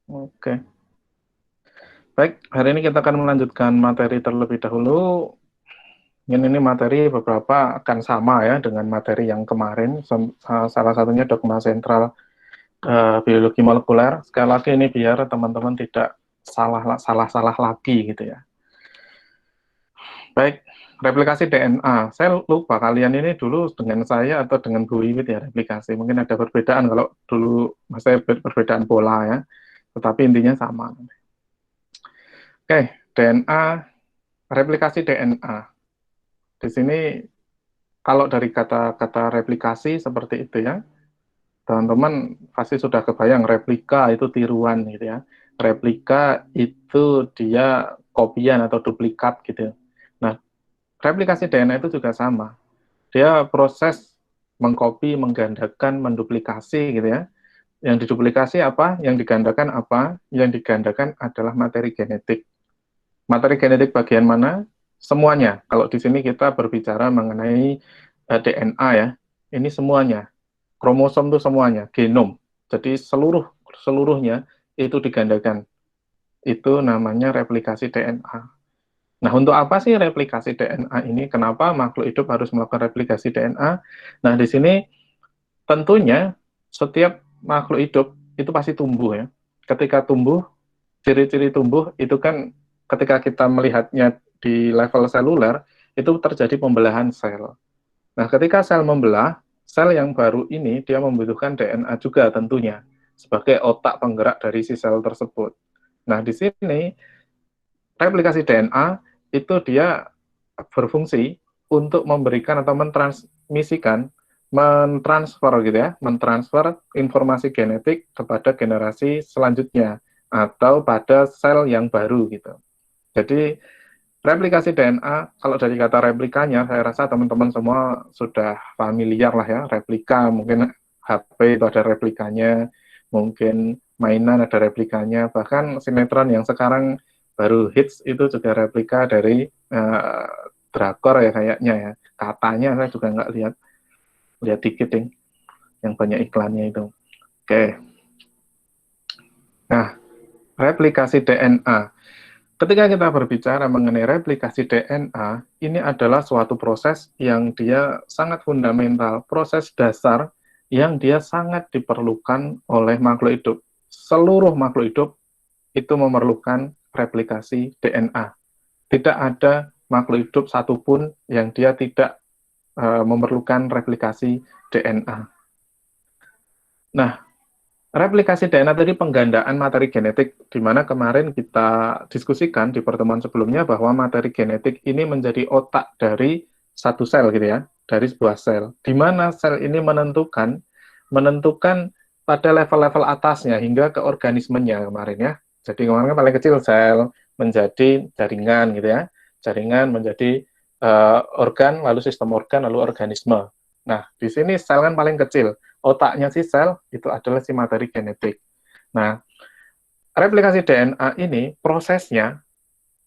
Oke. Baik, hari ini kita akan melanjutkan materi terlebih dahulu. Ini materi beberapa akan sama ya dengan materi yang kemarin. Salah satunya dogma sentral biologi molekuler. Sekali lagi ini biar teman-teman tidak salah lagi gitu ya. Baik, replikasi DNA. Saya lupa kalian ini dulu dengan saya atau dengan Bu Wiwit ya replikasi. Mungkin ada perbedaan kalau dulu saya perbedaan pola ya. Tetapi intinya sama. Oke, DNA, replikasi DNA. Di sini kalau dari kata-kata replikasi seperti itu ya, teman-teman pasti sudah kebayang replika itu tiruan gitu ya. Replika itu dia kopian atau duplikat gitu. Nah, replikasi DNA itu juga sama. Dia proses mengcopy, menggandakan, menduplikasi gitu ya. Yang diduplikasi apa? Yang digandakan apa? Yang digandakan adalah materi genetik. Materi genetik bagian mana? Semuanya. Kalau di sini kita berbicara mengenai DNA ya, ini semuanya. Kromosom itu semuanya, genom. Jadi seluruhnya itu digandakan. Itu namanya replikasi DNA. Nah, untuk apa sih replikasi DNA ini? Kenapa makhluk hidup harus melakukan replikasi DNA? Nah, di sini tentunya setiap makhluk hidup itu pasti tumbuh ya. Ketika tumbuh, ciri-ciri tumbuh itu kan ketika kita melihatnya di level seluler, itu terjadi pembelahan sel. Nah, ketika sel membelah, sel yang baru ini dia membutuhkan DNA juga tentunya sebagai otak penggerak dari si sel tersebut. Nah, di sini replikasi DNA itu dia berfungsi untuk memberikan atau mentransfer gitu ya, mentransfer informasi genetik kepada generasi selanjutnya atau pada sel yang baru gitu. Jadi replikasi DNA, kalau dari kata replikanya, saya rasa teman-teman semua sudah familiar lah ya, replika, mungkin HP itu ada replikanya, mungkin mainan ada replikanya, bahkan sinetron yang sekarang baru hits itu juga replika dari drakor ya kayaknya ya. Katanya saya juga nggak lihat dikit yang banyak iklannya itu. Oke, nah replikasi DNA. Ketika kita berbicara mengenai replikasi DNA, ini adalah suatu proses yang dia sangat fundamental, proses dasar yang dia sangat diperlukan oleh makhluk hidup. Seluruh makhluk hidup itu memerlukan replikasi DNA. Tidak ada makhluk hidup satupun yang dia tidak memerlukan replikasi DNA. Nah, replikasi DNA tadi penggandaan materi genetik, di mana kemarin kita diskusikan di pertemuan sebelumnya bahwa materi genetik ini menjadi otak dari satu sel gitu ya, dari sebuah sel. Di mana sel ini menentukan pada level-level atasnya hingga ke organismenya kemarin ya. Jadi kemarin kan paling kecil sel menjadi jaringan gitu ya, jaringan menjadi organ, lalu sistem organ, lalu organisme. Nah, di sini sel kan paling kecil. Otaknya si sel itu adalah si materi genetik. Nah, replikasi DNA ini prosesnya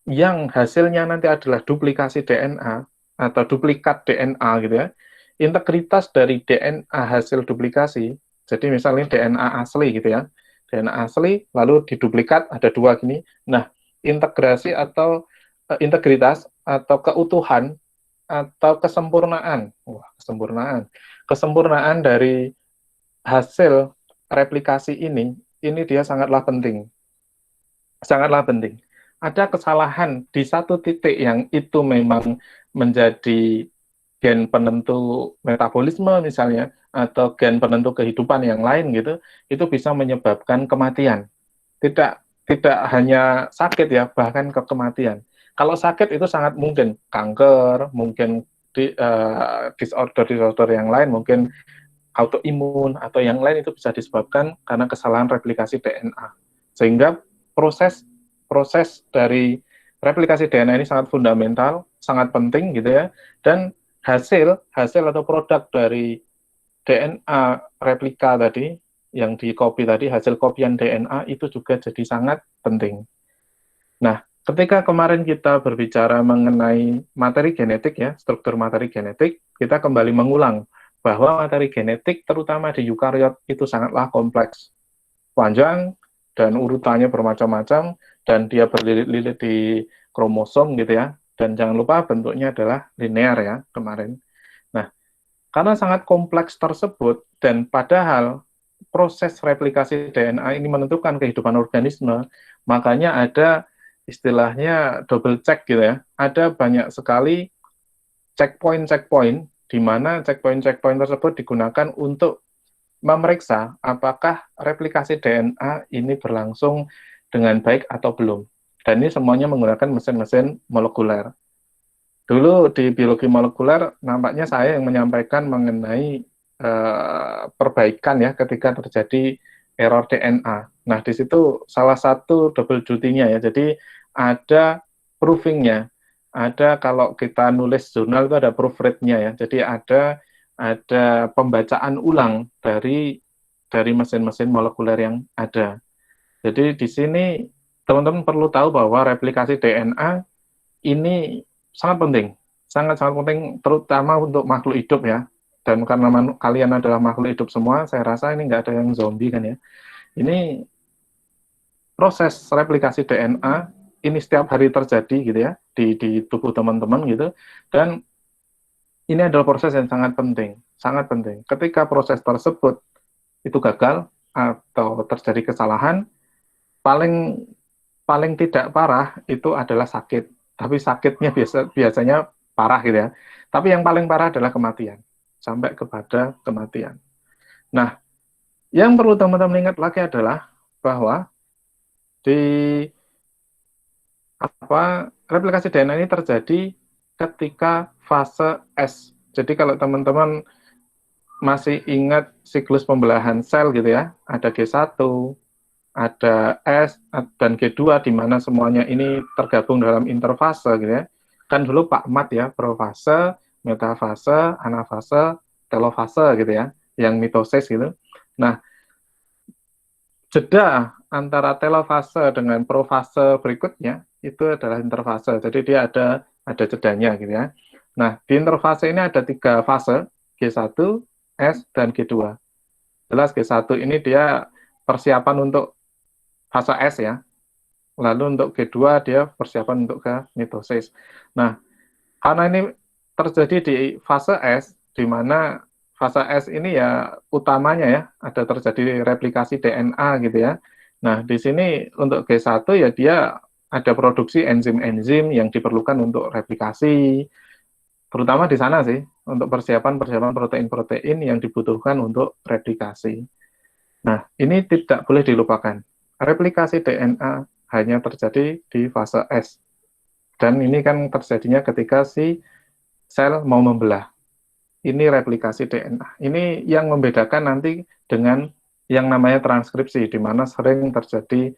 yang hasilnya nanti adalah duplikasi DNA atau duplikat DNA gitu ya. Integritas dari DNA hasil duplikasi, jadi misalnya DNA asli gitu ya. DNA asli lalu diduplikat ada dua gini. Nah, integrasi atau integritas atau keutuhan atau kesempurnaan. Wah, kesempurnaan dari hasil replikasi ini dia sangatlah penting. Sangatlah penting. Ada kesalahan di satu titik yang itu memang menjadi gen penentu metabolisme misalnya, atau gen penentu kehidupan yang lain gitu, itu bisa menyebabkan kematian. Tidak tidak hanya sakit ya, bahkan ke kematian. Kalau sakit itu sangat mungkin kanker, mungkin disorder yang lain, mungkin autoimun atau yang lain itu bisa disebabkan karena kesalahan replikasi DNA. Sehingga proses proses dari replikasi DNA ini sangat fundamental, sangat penting gitu ya. Dan hasil atau produk dari DNA replika tadi yang di copy tadi, hasil kopian DNA itu juga jadi sangat penting. Nah, ketika kemarin kita berbicara mengenai materi genetik ya, struktur materi genetik, kita kembali mengulang bahwa materi genetik terutama di eukariot itu sangatlah kompleks, panjang, dan urutannya bermacam-macam, dan dia berlilit-lilit di kromosom gitu ya. Dan jangan lupa bentuknya adalah linear ya kemarin. Nah, karena sangat kompleks tersebut, dan padahal proses replikasi DNA ini menentukan kehidupan organisme, makanya ada istilahnya double check gitu ya. Ada banyak sekali checkpoint-checkpoint, di mana checkpoint-checkpoint tersebut digunakan untuk memeriksa apakah replikasi DNA ini berlangsung dengan baik atau belum. Dan ini semuanya menggunakan mesin-mesin molekuler. Dulu di biologi molekuler, nampaknya saya yang menyampaikan mengenai perbaikan ya ketika terjadi error DNA. Nah, di situ salah satu double duty-nya ya. Jadi ada proofing-nya. Ada kalau kita nulis jurnal itu ada proofread-nya ya. Jadi ada pembacaan ulang dari mesin-mesin molekuler yang ada. Jadi di sini teman-teman perlu tahu bahwa replikasi DNA ini sangat penting, sangat-sangat penting, terutama untuk makhluk hidup ya. Dan karena kalian adalah makhluk hidup semua, saya rasa ini nggak ada yang zombie kan ya. Ini proses replikasi DNA ini setiap hari terjadi gitu ya di tubuh teman-teman gitu. Dan ini adalah proses yang sangat penting, sangat penting. Ketika proses tersebut itu gagal atau terjadi kesalahan, paling paling tidak parah itu adalah sakit. Tapi sakitnya biasanya parah gitu ya. Tapi yang paling parah adalah kematian. Sampai kepada kematian. Nah, yang perlu teman-teman ingat lagi adalah bahwa di replikasi DNA ini terjadi ketika fase S. Jadi kalau teman-teman masih ingat siklus pembelahan sel gitu ya, ada G1, ada S dan G2 di mana semuanya ini tergabung dalam interfase gitu ya. Kan dulu Pak Mat ya, profase, metafase, anafase, telofase gitu ya, yang mitosis gitu. Nah, jeda antara telofase dengan profase berikutnya itu adalah interfase. Jadi dia ada jedanya gitu ya. Nah, di interfase ini ada 3 fase, G1, S, dan G2. Jelas G1 ini dia persiapan untuk fase S ya. Lalu untuk G2 dia persiapan untuk ke mitosis. Nah, karena ini terjadi di fase S, di mana fase S ini ya utamanya ya, ada terjadi replikasi DNA gitu ya. Nah, di sini untuk G1 ya dia ada produksi enzim-enzim yang diperlukan untuk replikasi, terutama di sana sih, untuk persiapan protein-protein yang dibutuhkan untuk replikasi. Nah, ini tidak boleh dilupakan. Replikasi DNA hanya terjadi di fase S. Dan ini kan terjadinya ketika si sel mau membelah. Ini replikasi DNA. Ini yang membedakan nanti dengan yang namanya transkripsi, di mana sering terjadi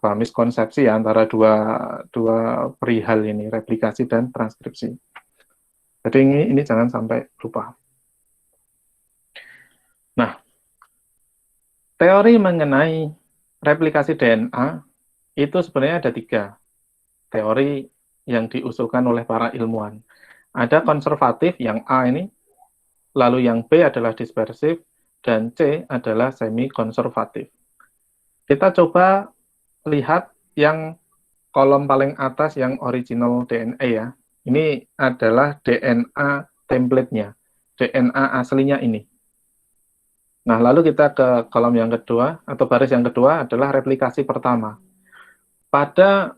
miskonsepsi antara dua perihal ini, replikasi dan transkripsi. Jadi ini jangan sampai lupa. Nah, teori mengenai replikasi DNA itu sebenarnya ada 3 teori yang diusulkan oleh para ilmuwan. Ada konservatif yang A ini, lalu yang B adalah dispersif, dan C adalah semi-konservatif. Kita coba lihat yang kolom paling atas yang original DNA ya. Ini adalah DNA template-nya, DNA aslinya ini. Nah, lalu kita ke kolom yang kedua, atau baris yang kedua adalah replikasi pertama. Pada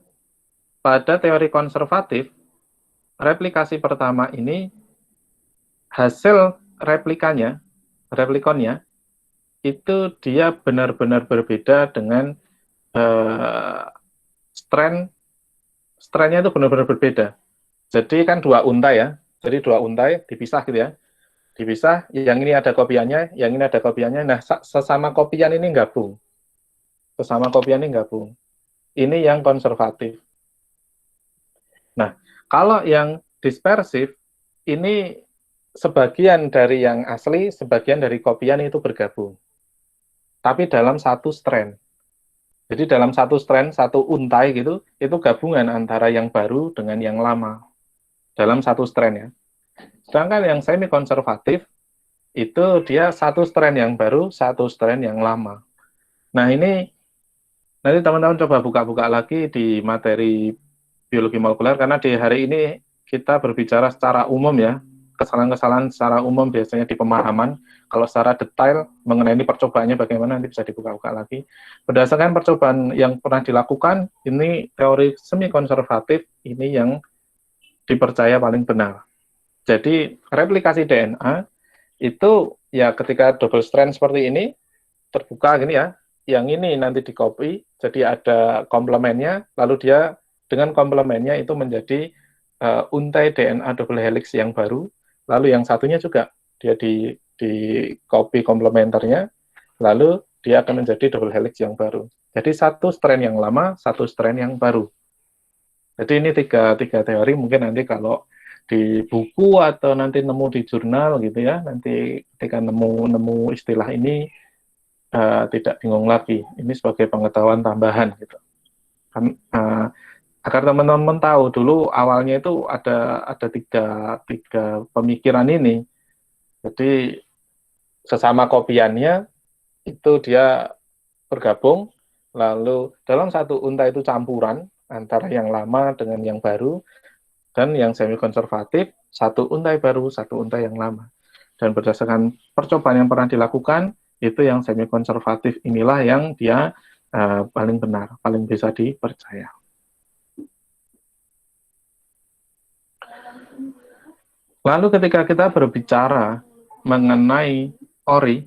teori konservatif, replikasi pertama ini hasil replikonnya itu dia benar-benar berbeda dengan strand-nya itu benar-benar berbeda. Jadi kan 2 untai ya. Jadi 2 untai dipisah gitu ya. Dipisah, yang ini ada kopiannya, yang ini ada kopiannya. Nah, sesama kopian ini gabung. Ini yang konservatif. Nah, kalau yang dispersif, ini sebagian dari yang asli, sebagian dari kopian itu bergabung. Tapi dalam satu strand. Jadi dalam satu strand, satu untai gitu, itu gabungan antara yang baru dengan yang lama. Dalam satu strand ya. Sedangkan yang semi konservatif itu dia satu strand yang baru, satu strand yang lama. Nah, ini Nanti teman-teman coba buka-buka lagi di materi biologi molekuler, karena di hari ini kita berbicara secara umum ya, kesalahan-kesalahan secara umum biasanya di pemahaman. Kalau secara detail mengenai ini percobaannya bagaimana nanti bisa dibuka-buka lagi. Berdasarkan percobaan yang pernah dilakukan, ini teori semi konservatif ini yang dipercaya paling benar. Jadi replikasi DNA itu ya ketika double strand seperti ini terbuka gini ya, yang ini nanti di copy, jadi ada komplemennya, lalu dia dengan komplemennya itu menjadi untai DNA double helix yang baru, lalu yang satunya juga dia di copy komplementernya, lalu dia akan menjadi double helix yang baru. Jadi satu strand yang lama, satu strand yang baru. Jadi ini tiga teori, mungkin nanti kalau di buku atau nanti nemu di jurnal gitu ya, nanti ketika nemu istilah ini tidak bingung lagi. Ini sebagai pengetahuan tambahan gitu. Kan, agar teman-teman tahu dulu awalnya itu ada tiga pemikiran ini. Jadi sesama kopiannya itu dia bergabung, lalu dalam satu unta itu campuran antara yang lama dengan yang baru, dan yang semi konservatif satu unta baru, satu unta yang lama. Dan berdasarkan percobaan yang pernah dilakukan, itu yang semi konservatif inilah yang dia paling benar, paling bisa dipercaya. Lalu ketika kita berbicara mengenai origin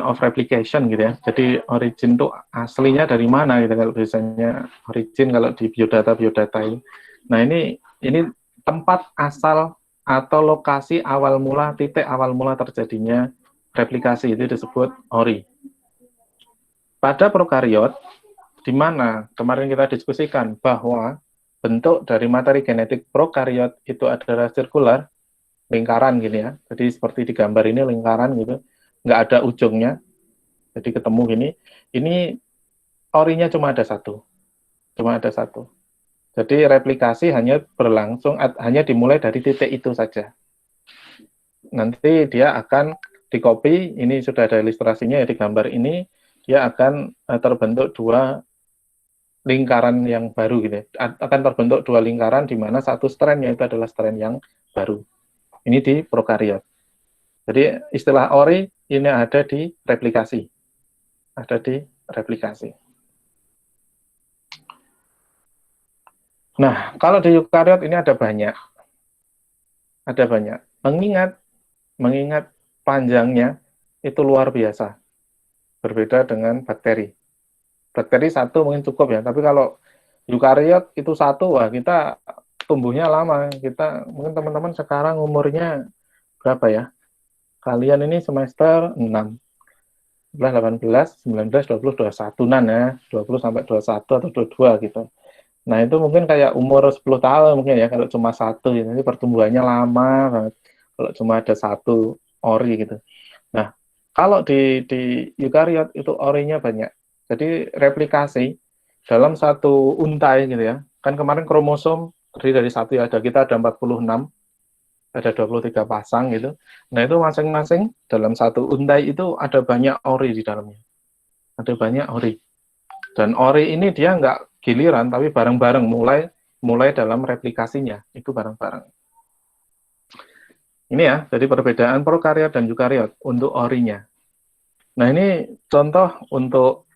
of replication gitu ya. Jadi origin itu aslinya dari mana gitu kalau biasanya origin kalau di biodata ini. Nah, ini tempat asal atau lokasi awal mula, titik awal mula terjadinya replikasi itu disebut ori. Pada prokariot, di mana kemarin kita diskusikan bahwa bentuk dari materi genetik prokariot itu adalah sirkular, lingkaran gini ya. Jadi seperti di gambar ini lingkaran gitu, nggak ada ujungnya. Jadi ketemu gini. Ini orinya cuma ada satu. Jadi replikasi hanya berlangsung, hanya dimulai dari titik itu saja. Nanti dia akan di-copy, ini sudah ada ilustrasinya ya di gambar ini, dia akan terbentuk dua lingkaran yang baru gitu. Akan terbentuk dua lingkaran di mana satu strand yaitu adalah strand yang baru. Ini di prokariot. Jadi istilah ori ini ada di replikasi. Ada di replikasi. Nah, kalau di eukariot ini ada banyak. Ada banyak. Mengingat panjangnya itu luar biasa. Berbeda dengan bakteri. Bakteri satu mungkin cukup ya, tapi kalau eukariot itu satu, wah kita tumbuhnya lama. Kita mungkin teman-teman sekarang umurnya berapa ya? Kalian ini semester 6. 18, 19, 20, 21-an ya. 20 sampai 21 atau 22 gitu. Nah, itu mungkin kayak umur 10 tahun mungkin ya, kalau cuma satu. Ya. Nanti pertumbuhannya lama banget. Kalau cuma ada satu ori gitu. Nah, kalau di eukariot itu orinya banyak. Jadi replikasi dalam satu untai gitu ya. Kan kemarin kromosom terdiri dari satu ya, ada kita ada 46, ada 23 pasang gitu. Nah, itu masing-masing dalam satu untai itu ada banyak ori di dalamnya. Ada banyak ori. Dan ori ini dia nggak giliran, tapi bareng-bareng mulai dalam replikasinya. Itu bareng-bareng. Ini ya, jadi perbedaan prokariot dan eukariot untuk orinya. Nah, ini contoh untuk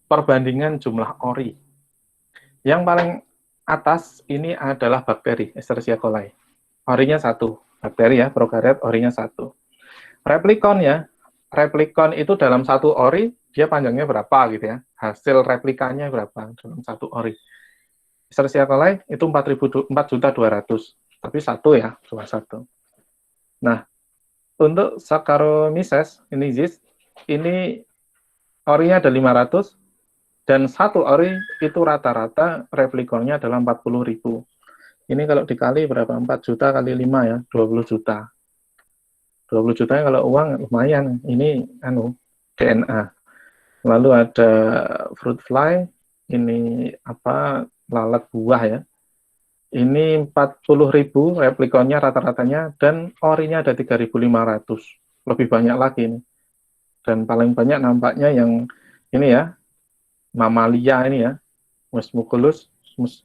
perbandingan jumlah ori. Yang paling atas ini adalah bakteri, Escherichia coli. Orinya satu. Bakteri ya, prokariot orinya satu. Replikon ya, replikon itu dalam satu ori, dia panjangnya berapa gitu ya. Hasil replikanya berapa dalam satu ori. Escherichia coli itu 4.200.000. Tapi satu ya, cuma satu. Nah, untuk Saccharomyces ini orinya ada 500, dan satu ori itu rata-rata replikonnya adalah 40.000. Ini kalau dikali berapa? 4 juta kali 5 ya, 20 juta. 20 juta kalau uang lumayan. Ini DNA. Lalu ada fruit fly, ini lalat buah ya. Ini 40.000 replikonnya rata-ratanya, dan orinya ada 3.500. Lebih banyak lagi ini. Dan paling banyak nampaknya yang ini ya, mamalia ini ya, musculus,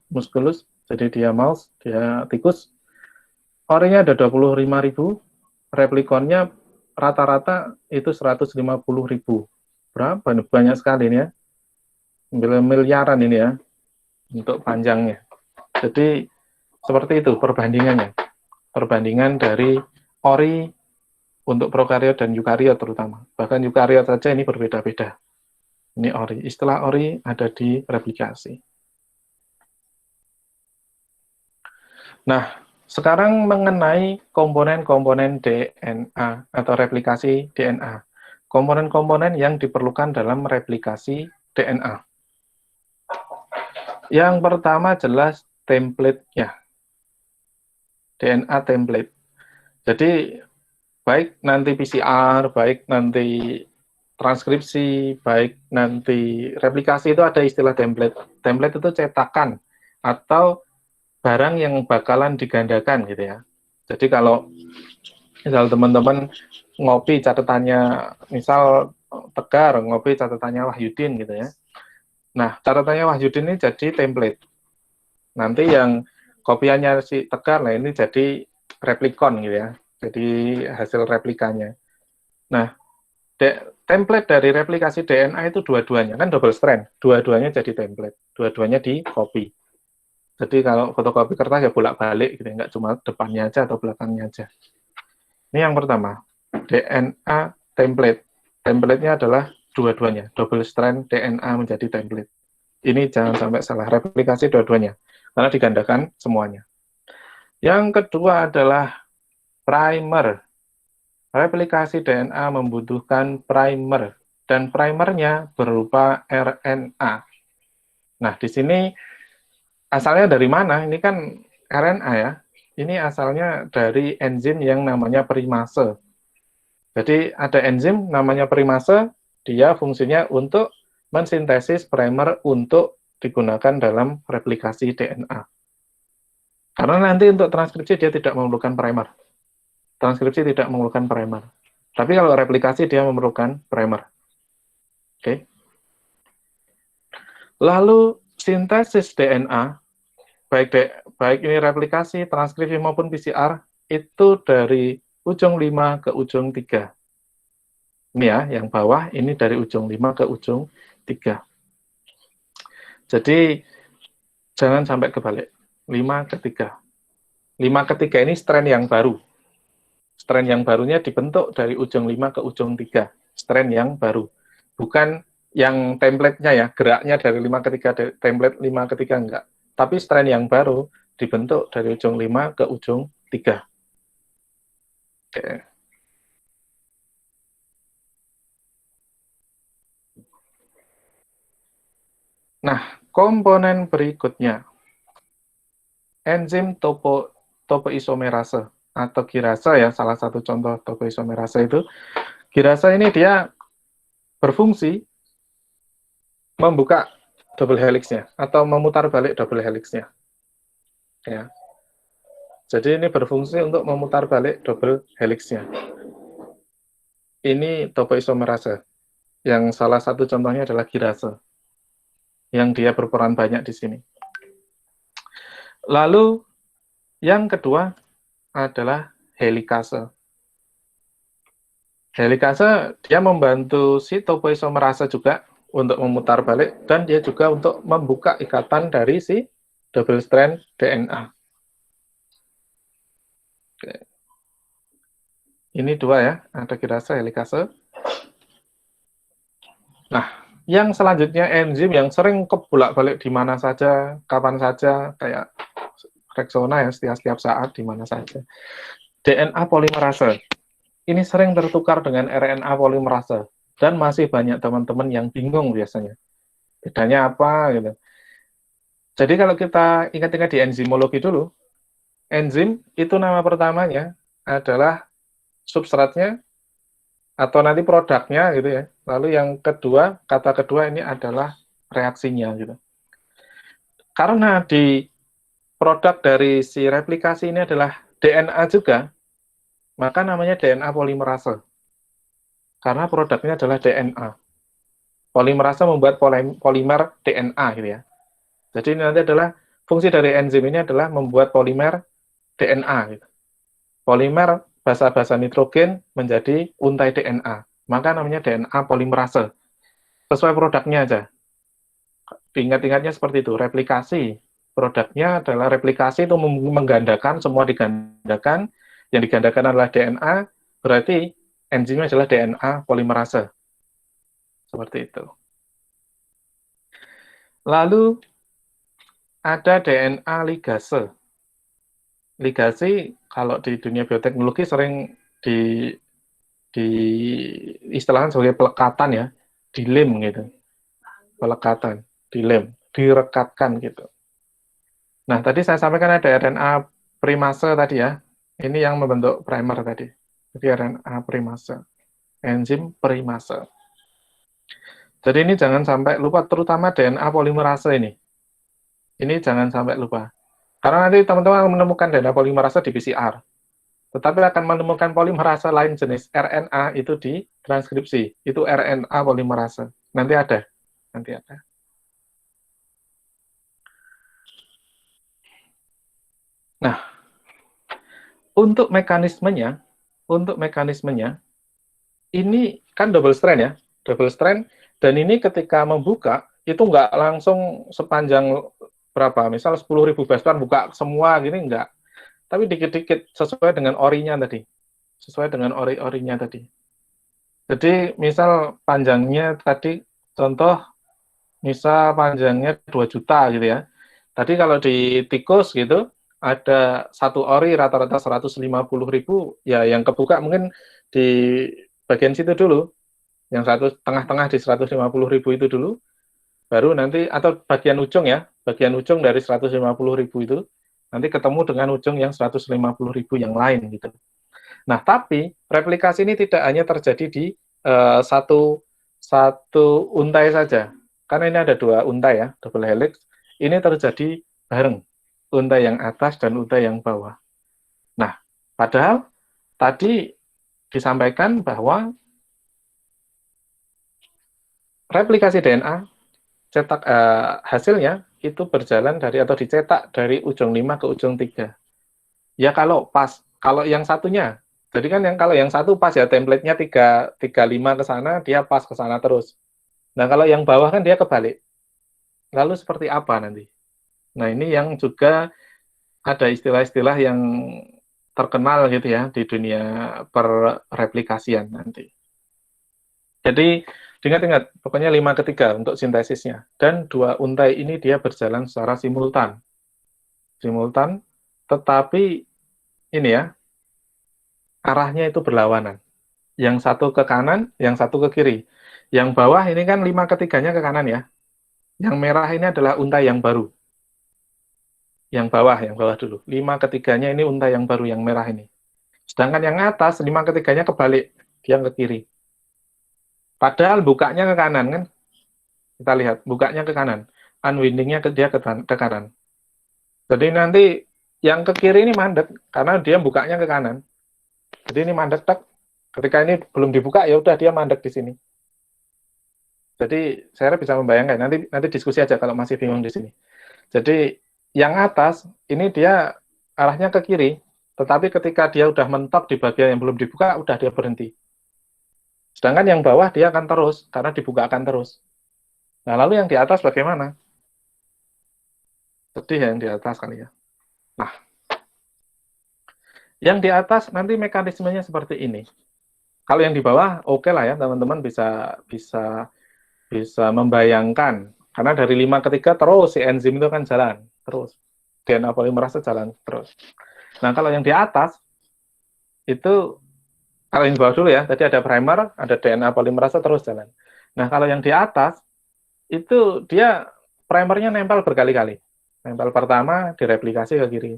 musculus, jadi dia mouse, dia tikus, orinya ada 25.000, replikonnya rata-rata itu 150.000. Berapa nih? Banyak sekali ini ya, miliaran ini ya, untuk panjangnya. Jadi seperti itu perbandingannya. Perbandingan dari ori untuk prokariot dan eukariot terutama. Bahkan eukariot saja ini berbeda-beda. Ini ori. Istilah ori ada di replikasi. Nah, sekarang mengenai komponen-komponen DNA atau replikasi DNA. Komponen-komponen yang diperlukan dalam replikasi DNA. Yang pertama jelas template-nya. DNA template. Jadi, baik nanti PCR, baik nanti transkripsi, baik nanti replikasi itu ada istilah template. Template itu cetakan atau barang yang bakalan digandakan gitu ya. Jadi kalau misal teman-teman ngopi catatannya, misal Tegar ngopi catatannya Wahyudin gitu ya. Nah, catatannya Wahyudin ini jadi template. Nanti yang kopiannya si Tegar, nah ini jadi replikon gitu ya. Jadi hasil replikanya. Nah, template dari replikasi DNA itu dua-duanya, kan double strand. Dua-duanya jadi template. Dua-duanya di copy. Jadi kalau fotokopi kertas ya bolak-balik gitu, nggak cuma depannya aja atau belakangnya aja. Ini yang pertama, DNA template. Template-nya adalah dua-duanya, double strand DNA menjadi template. Ini jangan sampai salah, replikasi dua-duanya, karena digandakan semuanya. Yang kedua adalah primer. Replikasi DNA membutuhkan primer, dan primernya berupa RNA. Nah, di sini asalnya dari mana? Ini kan RNA ya. Ini asalnya dari enzim yang namanya primase. Jadi ada enzim namanya primase, dia fungsinya untuk mensintesis primer untuk digunakan dalam replikasi DNA. Karena nanti untuk transkripsi dia tidak memerlukan primer. Transkripsi tidak memerlukan primer. Tapi kalau replikasi dia memerlukan primer. Oke. Lalu sintesis DNA, baik ini replikasi, transkripsi maupun PCR, itu dari ujung 5 ke ujung 3. Ini ya, yang bawah ini dari ujung 5 ke ujung 3. Jadi jangan sampai kebalik. 5 ke 3. 5 ke 3 ini strain yang baru. Strain yang barunya dibentuk dari ujung 5 ke ujung 3. Strain yang baru. Bukan yang template-nya ya, geraknya dari 5 ke 3, template 5 ke 3 enggak. Tapi strain yang baru dibentuk dari ujung 5 ke ujung 3. Oke. Nah, komponen berikutnya. Enzim topoisomerase atau kirasa ya, salah satu contoh topoisomerase itu. Kirasa ini dia berfungsi membuka double helixnya atau memutar balik double helixnya. Ya. Jadi ini berfungsi untuk memutar balik double helixnya. Ini topoisomerase. Yang salah satu contohnya adalah kirase. Yang dia berperan banyak di sini. Lalu yang kedua adalah helikase. Helikase dia membantu si topoisomerase juga untuk memutar balik, dan dia juga untuk membuka ikatan dari si double strand DNA. Oke. Ini dua ya, ada kirase, helikase. Nah, yang selanjutnya enzim yang sering kebolak-balik di mana saja, kapan saja, kayak Rexona ya, setiap saat, di mana saja. DNA polimerase. Ini sering tertukar dengan RNA polimerase. Dan masih banyak teman-teman yang bingung biasanya. Bedanya apa gitu. Jadi kalau kita ingat-ingat di enzimologi dulu, enzim itu nama pertamanya adalah substratnya atau nanti produknya gitu ya. Lalu yang kedua, kata kedua ini adalah reaksinya gitu. Karena di produk dari si replikasi ini adalah DNA juga, maka namanya DNA polimerase. karena produknya adalah DNA. Polimerase membuat polimer DNA gitu ya. Jadi ini nanti adalah fungsi dari enzim ini adalah membuat polimer DNA gitu. Polimer basa-basa nitrogen menjadi untai DNA. Maka namanya DNA polimerase. Sesuai produknya aja. Ingat-ingatnya seperti itu, replikasi. Produknya adalah replikasi itu menggandakan, semua digandakan. Yang digandakan adalah DNA, berarti enzimnya adalah DNA polimerase. Seperti itu. Lalu ada DNA ligase. Ligasi kalau di dunia bioteknologi sering di istilahnya sebagai pelekatan ya, dilem gitu. Pelekatan, dilem, direkatkan gitu. Nah, tadi saya sampaikan ada RNA primase tadi ya. Ini yang membentuk primer tadi. Jadi RNA primase, enzim primase. Jadi ini jangan sampai lupa, terutama DNA polimerase ini. Ini jangan sampai lupa. Karena nanti teman-teman menemukan DNA polimerase di PCR. Tetapi akan menemukan polimerase lain jenis RNA itu di transkripsi. Itu RNA polimerase. Nanti ada. Nah, untuk mekanismenya, ini kan double strand ya, double strand, dan ini ketika membuka, itu nggak langsung sepanjang berapa, misal 10.000 base pair buka semua gini, nggak. Tapi dikit-dikit sesuai dengan orinya tadi. Sesuai dengan ori-orinya tadi. Jadi misal panjangnya tadi, contoh, misal panjangnya 2 juta gitu ya. Tadi kalau di tikus gitu, ada satu ori rata-rata 150.000, ya yang kebuka mungkin di bagian situ dulu, yang satu tengah-tengah di 150.000 itu dulu, baru nanti, atau bagian ujung ya, bagian ujung dari 150.000 itu, nanti ketemu dengan ujung yang 150.000 yang lain gitu. Nah, tapi replikasi ini tidak hanya terjadi di satu untai saja, karena ini ada 2 untai ya, double helix, ini terjadi bareng, untai yang atas dan untai yang bawah. Nah, padahal tadi disampaikan bahwa replikasi DNA hasilnya itu berjalan dari atau dicetak dari ujung 5 ke ujung 3. Ya kalau pas, kalau yang satunya, jadi kan kalau yang satu pas ya template-nya 35 ke sana, dia pas ke sana terus. Nah, kalau yang bawah kan dia kebalik. Lalu seperti apa nanti? Nah, ini yang juga ada istilah-istilah yang terkenal gitu ya di dunia perreplikasian nanti. Jadi ingat-ingat, pokoknya 5 ke 3 untuk sintesisnya. Dan 2 untai ini dia berjalan secara simultan. Simultan, tetapi ini ya, arahnya itu berlawanan. Yang satu ke kanan, yang satu ke kiri. Yang bawah ini kan 5 ke 3-nya ke kanan ya. Yang merah ini adalah untai yang baru. Yang bawah dulu. 5 ke 3-nya ini untai yang baru, yang merah ini. Sedangkan yang atas, 5 ke 3-nya kebalik. Dia ke kiri. Padahal bukanya ke kanan kan. Kita lihat, bukanya ke kanan. Unwinding-nya dia ke kanan. Jadi nanti yang ke kiri ini mandek, karena dia bukanya ke kanan. Jadi ini mandek, tak. Ketika ini belum dibuka, ya udah dia mandek di sini. Jadi saya bisa membayangkan, nanti diskusi aja kalau masih bingung di sini. Jadi yang atas, ini dia arahnya ke kiri, tetapi ketika dia udah mentok di bagian yang belum dibuka, udah dia berhenti. Sedangkan yang bawah dia akan terus, karena dibuka akan terus. Nah, lalu yang di atas bagaimana? Sedih ya yang di atas kali ya. Nah, yang di atas nanti mekanismenya seperti ini. Kalau yang di bawah, oke lah ya, teman-teman bisa membayangkan. Karena dari 5 ke 3 terus si enzim itu kan jalan, terus. DNA polimerase jalan terus. Nah, kalau yang di atas, itu, kalau yang di bawah dulu ya, tadi ada primer, ada DNA polimerase terus jalan. Nah, kalau yang di atas, itu dia primernya nempel berkali-kali. Nempel pertama, direplikasi ke kiri.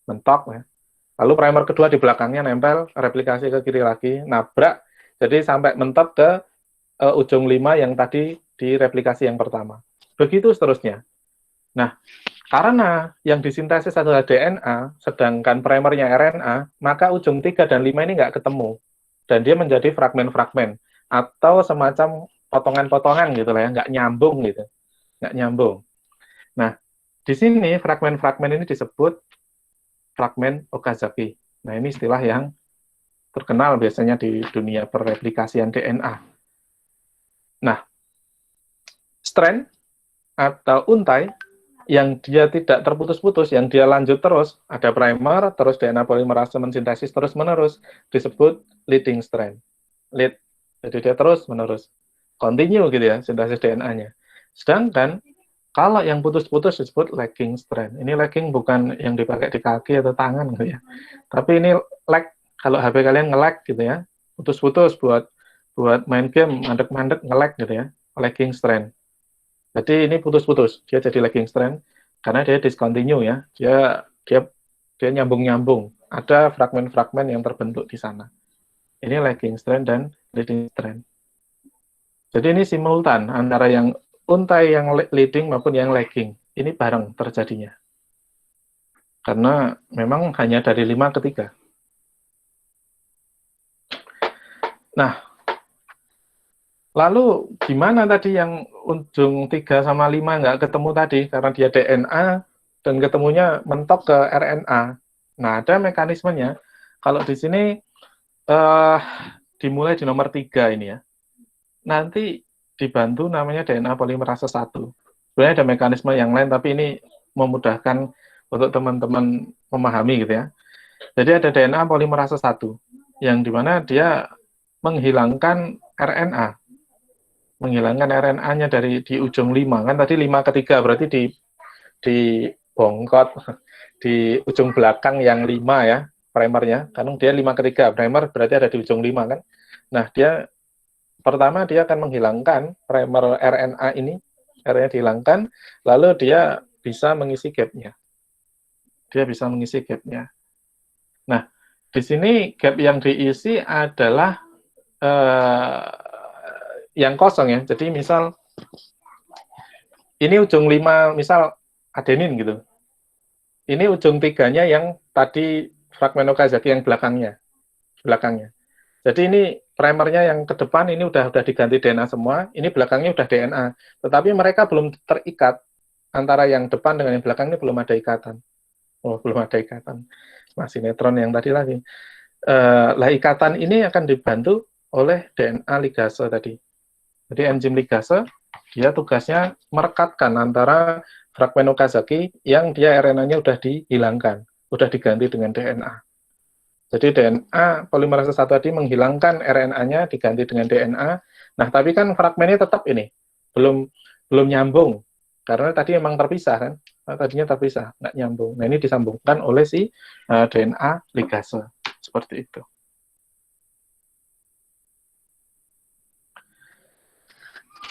Mentok ya. Lalu primer kedua di belakangnya nempel, replikasi ke kiri lagi, nabrak, jadi sampai mentok ke ujung 5 yang tadi direplikasi yang pertama. Begitu seterusnya. Nah, karena yang disintesis adalah DNA, sedangkan primernya RNA, maka ujung 3 dan 5 ini nggak ketemu. Dan dia menjadi fragmen-fragmen. atau semacam potongan-potongan gitu lah ya, nggak nyambung gitu, nggak nyambung. Nah, di sini fragmen-fragmen ini disebut fragmen Okazaki. Nah, ini istilah yang terkenal biasanya di dunia perreplikasian DNA. Nah, strand atau untai yang dia tidak terputus-putus, yang dia lanjut terus, ada primer, terus DNA polimerase mensintesis terus-menerus, disebut leading strand. Lead, jadi dia terus-menerus. Continue gitu ya, sintesis DNA-nya. Sedangkan, kalau yang putus-putus disebut lagging strand. Ini lagging bukan yang dipakai di kaki atau tangan gitu ya. Tapi ini lag, kalau HP kalian nge-lag gitu ya, putus-putus buat main game, mandek-mandek nge-lag gitu ya, lagging strand. Jadi ini putus-putus, dia jadi lagging strand karena dia discontinue ya, dia nyambung-nyambung. Ada fragmen-fragmen yang terbentuk di sana. Ini lagging strand dan leading strand. Jadi ini simultan antara yang untai yang leading maupun yang lagging. Ini bareng terjadinya. Karena memang hanya dari 5 ke 3. Nah, lalu gimana tadi yang ujung 3 sama 5 nggak ketemu tadi? Karena dia DNA dan ketemunya mentok ke RNA. Nah, ada mekanismenya. Kalau di sini dimulai di nomor 3 ini ya. Nanti dibantu namanya DNA polimerase 1. Sebenarnya ada mekanisme yang lain, tapi ini memudahkan untuk teman-teman memahami gitu ya. Jadi ada DNA polimerase 1, yang dimana dia menghilangkan RNA. Menghilangkan RNA-nya di ujung 5. Kan tadi 5 ke 3, berarti di bongkot, di ujung belakang yang 5 ya, primernya. Karena dia 5 ke 3, primer berarti ada di ujung 5 kan. Nah, pertama dia akan menghilangkan primer RNA ini, RNA dihilangkan, lalu dia bisa mengisi gap-nya. Dia bisa mengisi gap-nya. Nah, di sini gap yang diisi adalah yang kosong ya. Jadi misal ini ujung 5, misal adenin gitu. Ini ujung 3-nya yang tadi fragmen Okazaki yang belakangnya. Jadi ini primernya yang ke depan ini udah diganti DNA semua, ini belakangnya udah DNA. Tetapi mereka belum terikat, antara yang depan dengan yang belakang ini belum ada ikatan. Oh, belum ada ikatan. Masih netron yang tadi lagi. Lah ikatan ini akan dibantu oleh DNA ligase tadi. Jadi enzim ligase, dia tugasnya merekatkan antara fragmen Okazaki yang dia RNA-nya udah dihilangkan, udah diganti dengan DNA. Jadi DNA polimerase 1 tadi menghilangkan RNA-nya diganti dengan DNA. Nah, tapi kan fragmennya tetap ini belum nyambung karena tadi memang terpisah kan. Tadinya terpisah, nggak nyambung. Nah, ini disambungkan oleh si DNA ligase seperti itu.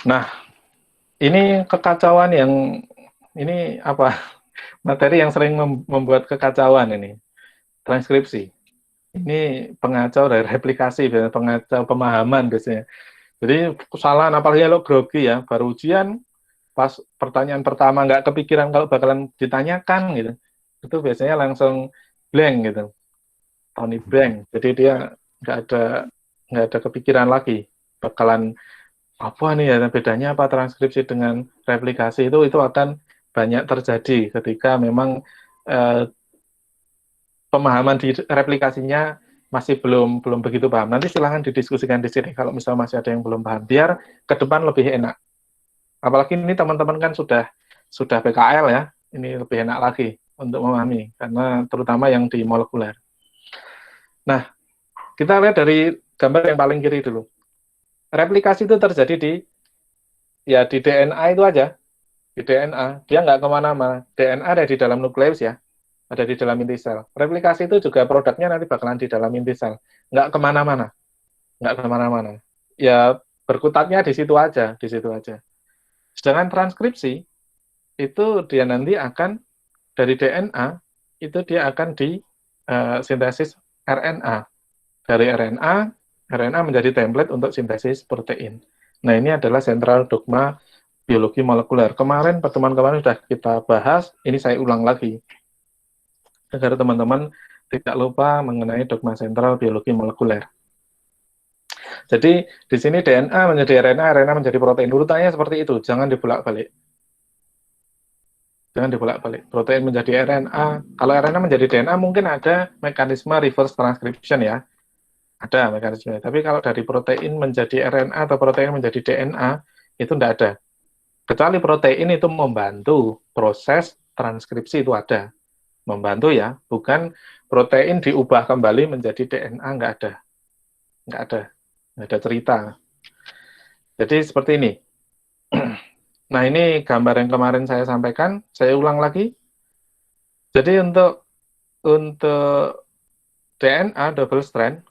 Nah, ini kekacauan yang ini apa? Materi yang sering membuat kekacauan ini. Transkripsi. Ini pengacau dari replikasi, pengacau pemahaman biasanya. Jadi kesalahan, apalagi lo grogi ya, baru ujian, pas pertanyaan pertama nggak kepikiran kalau bakalan ditanyakan gitu, itu biasanya langsung blank gitu, Tony blank. Jadi dia nggak ada kepikiran lagi bakalan apa nih ya bedanya apa transkripsi dengan replikasi itu akan banyak terjadi ketika memang pemahaman di replikasinya masih belum begitu paham. Nanti silahkan didiskusikan di sini kalau misalnya masih ada yang belum paham, biar ke depan lebih enak. Apalagi ini teman-teman kan sudah PKL ya, ini lebih enak lagi untuk memahami, karena terutama yang di molekuler. Nah, kita lihat dari gambar yang paling kiri dulu. Replikasi itu terjadi di DNA itu aja, di DNA. Dia nggak kemana-mana. DNA ada di dalam nukleus ya, ada di dalam inti sel. Replikasi itu juga produknya nanti bakalan di dalam inti sel. Nggak kemana-mana. Ya, berkutatnya di situ aja. Sedangkan transkripsi, itu dia nanti akan, dari DNA, itu dia akan sintesis RNA. Dari RNA menjadi template untuk sintesis protein. Nah, ini adalah sentral dogma biologi molekuler. Pertemuan kemarin sudah kita bahas, ini saya ulang lagi. Agar teman-teman tidak lupa mengenai dogma sentral biologi molekuler. Jadi di sini DNA menjadi RNA, RNA menjadi protein. Urutannya seperti itu, jangan dibolak-balik. Jangan dibolak-balik. Protein menjadi RNA. Kalau RNA menjadi DNA mungkin ada mekanisme reverse transcription ya. Ada mekanisme. Tapi kalau dari protein menjadi RNA atau protein menjadi DNA, itu tidak ada. Kecuali protein itu membantu proses transkripsi itu ada. Membantu ya, bukan protein diubah kembali menjadi DNA, nggak ada. Nggak ada. Nggak ada cerita. Jadi seperti ini. Nah, ini gambar yang kemarin saya sampaikan, saya ulang lagi. Jadi untuk DNA double strand,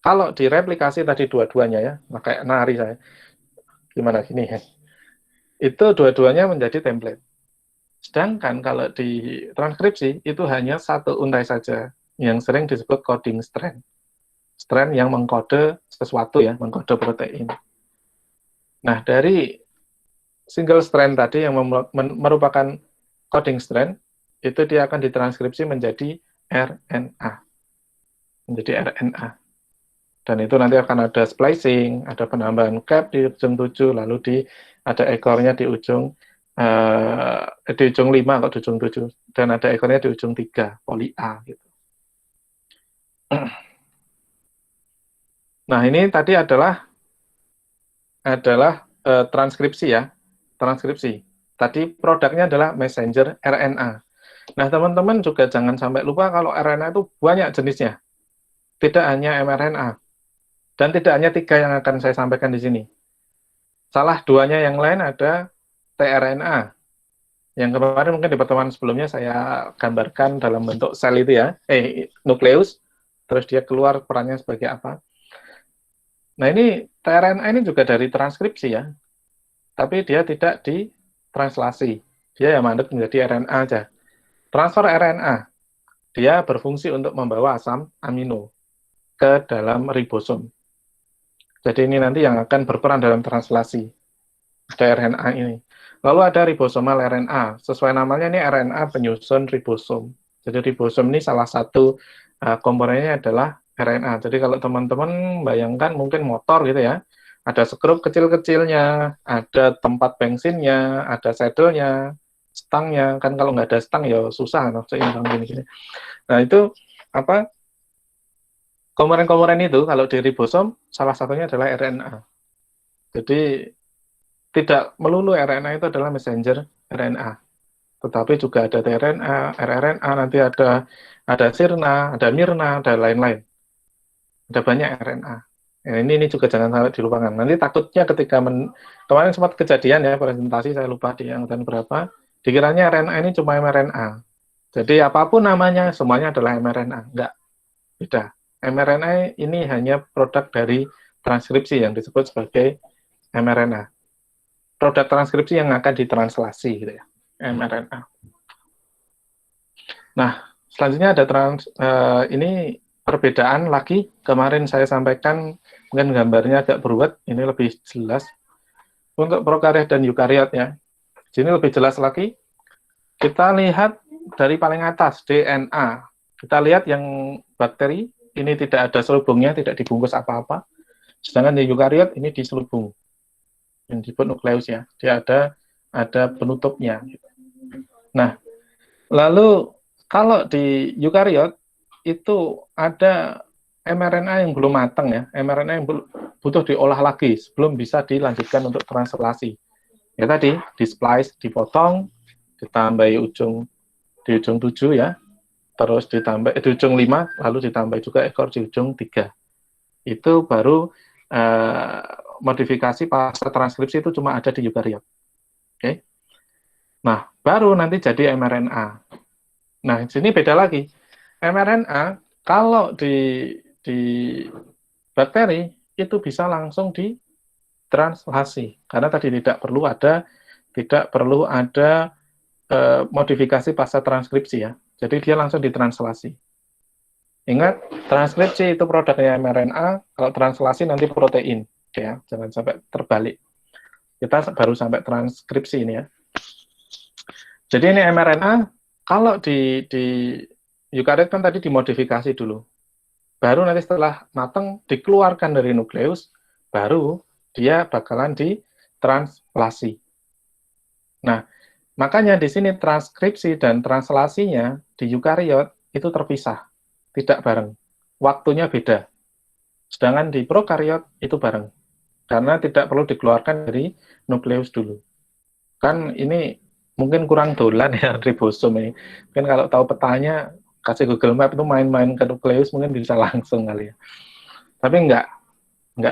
kalau direplikasi tadi dua-duanya ya, kayak nari saya, gimana gini ya, itu dua-duanya menjadi template. Sedangkan kalau di transkripsi, itu hanya satu untai saja, yang sering disebut coding strand. Strand yang mengkode sesuatu ya, mengkode protein. Nah, dari single strand tadi yang merupakan coding strand, itu dia akan ditranskripsi menjadi RNA. Menjadi RNA. Dan itu nanti akan ada splicing, ada penambahan cap di ujung 7, lalu ada ekornya di ujung 5 atau di ujung 7, dan ada ekornya di ujung 3, poli A gitu. Nah, ini tadi adalah transkripsi ya, transkripsi. Tadi produknya adalah messenger RNA. Nah, teman-teman juga jangan sampai lupa kalau RNA itu banyak jenisnya. Tidak hanya mRNA. Dan tidak hanya 3 yang akan saya sampaikan di sini. Salah 2-nya yang lain ada tRNA. Yang kemarin mungkin di pertemuan sebelumnya saya gambarkan dalam bentuk sel itu ya, nukleus, terus dia keluar perannya sebagai apa. Nah, ini tRNA ini juga dari transkripsi ya, tapi dia tidak ditranslasi. Dia yang mandek menjadi RNA aja. Transfer RNA, dia berfungsi untuk membawa asam amino ke dalam ribosom. Jadi ini nanti yang akan berperan dalam translasi RNA ini. Lalu ada ribosomal RNA. Sesuai namanya ini RNA penyusun ribosom. Jadi ribosom ini salah satu komponennya adalah RNA. Jadi kalau teman-teman bayangkan mungkin motor gitu ya, ada skrup kecil-kecilnya, ada tempat bensinnya, ada saddle-nya, stangnya. Kan kalau nggak ada stang ya susah, seimbang gini-gini. Nah itu apa? Komponen-komponen itu kalau di ribosom salah satunya adalah RNA. Jadi tidak melulu RNA itu adalah messenger RNA, tetapi juga ada tRNA, rRNA, nanti ada sirna, ada mirna, dan lain-lain. Ada banyak RNA. Nah, ini juga jangan sampai dilupakan. Nanti takutnya ketika kemarin sempat kejadian ya presentasi, saya lupa di angkatan berapa, dikiranya RNA ini cuma mRNA. Jadi apapun namanya semuanya adalah mRNA. Enggak, beda. mRNA ini hanya produk dari transkripsi yang disebut sebagai mRNA. Produk transkripsi yang akan ditranslasi gitu ya, mRNA. Nah, selanjutnya ada ini perbedaan lagi. Kemarin saya sampaikan, mungkin gambarnya agak beruwet, ini lebih jelas. Untuk prokariot dan eukariot ya, sini lebih jelas lagi. Kita lihat dari paling atas, DNA. Kita lihat yang bakteri, ini tidak ada selubungnya, tidak dibungkus apa-apa. Sedangkan di eukariot, ini diselubung. Yang disebut nukleus ya, dia ada penutupnya. Nah, lalu kalau di eukariot itu ada mRNA yang belum matang ya, mRNA yang butuh diolah lagi sebelum bisa dilanjutkan untuk translasi. Ya tadi, di splice, dipotong, ditambahi di ujung 7 ya, terus ditambah di ujung 5, lalu ditambah juga ekor di ujung 3. Itu baru modifikasi pasca transkripsi itu cuma ada di eukariot. Oke. Nah, baru nanti jadi mRNA. Nah, di sini beda lagi. mRNA kalau di bakteri itu bisa langsung ditranslasi karena tadi tidak perlu ada modifikasi pasca transkripsi ya. Jadi dia langsung ditranslasi. Ingat, transkripsi itu produknya mRNA, kalau translasi nanti protein, ya, jangan sampai terbalik. Kita baru sampai transkripsi ini ya. Jadi ini mRNA, kalau di eukariot kan tadi dimodifikasi dulu. baru nanti setelah matang dikeluarkan dari nukleus, baru dia bakalan ditranslasi. Nah, makanya di sini transkripsi dan translasinya di eukariot itu terpisah, tidak bareng. Waktunya beda. Sedangkan di prokariot itu bareng. Karena tidak perlu dikeluarkan dari nukleus dulu. Kan ini mungkin kurang dolan ya ribosom ini. Mungkin kalau tahu petanya, kasih Google Map itu main-main ke nukleus mungkin bisa langsung kali ya. Tapi enggak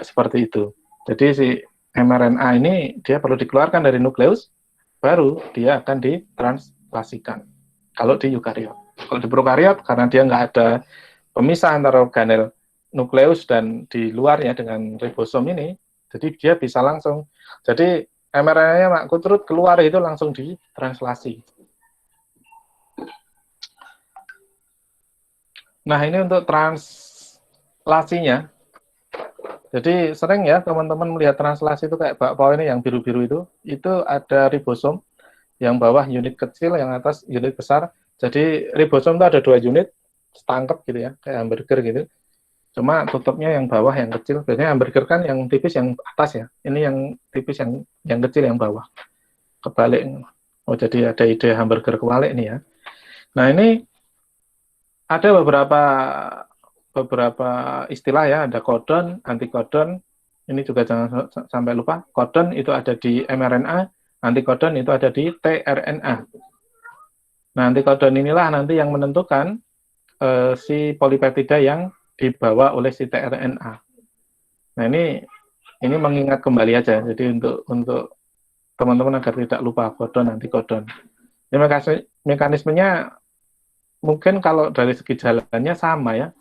seperti itu. Jadi si mRNA ini dia perlu dikeluarkan dari nukleus, baru dia akan ditranslasikan. Kalau di eukariot. Kalau di prokariot, karena dia nggak ada pemisah antara organel nukleus dan di luarnya dengan ribosom ini, jadi dia bisa langsung. Jadi mRNA-nya Mak Kutrut keluar itu langsung ditranslasi. Nah, ini untuk translasinya. Jadi sering ya teman-teman melihat translasi itu kayak bakpao ini yang biru-biru itu ada ribosom, yang bawah unit kecil, yang atas unit besar. Jadi ribosom itu ada 2 unit, setangkep gitu ya, kayak hamburger gitu. Cuma tutupnya yang bawah yang kecil. Biasanya hamburger kan yang tipis yang atas ya. Ini yang tipis yang kecil yang bawah. Kebalik. Oh, jadi ada ide hamburger kebalik nih ya. Nah, ini ada beberapa istilah ya, ada codon, antikodon. Ini juga jangan sampai lupa. Codon itu ada di mRNA, antikodon itu ada di tRNA. Nah, antikodon inilah nanti yang menentukan si polipeptida yang dibawa oleh si tRNA. Nah, ini mengingat kembali aja. Jadi untuk teman-teman agar tidak lupa codon, antikodon. Ini mekanismenya mungkin kalau dari segi jalannya sama ya.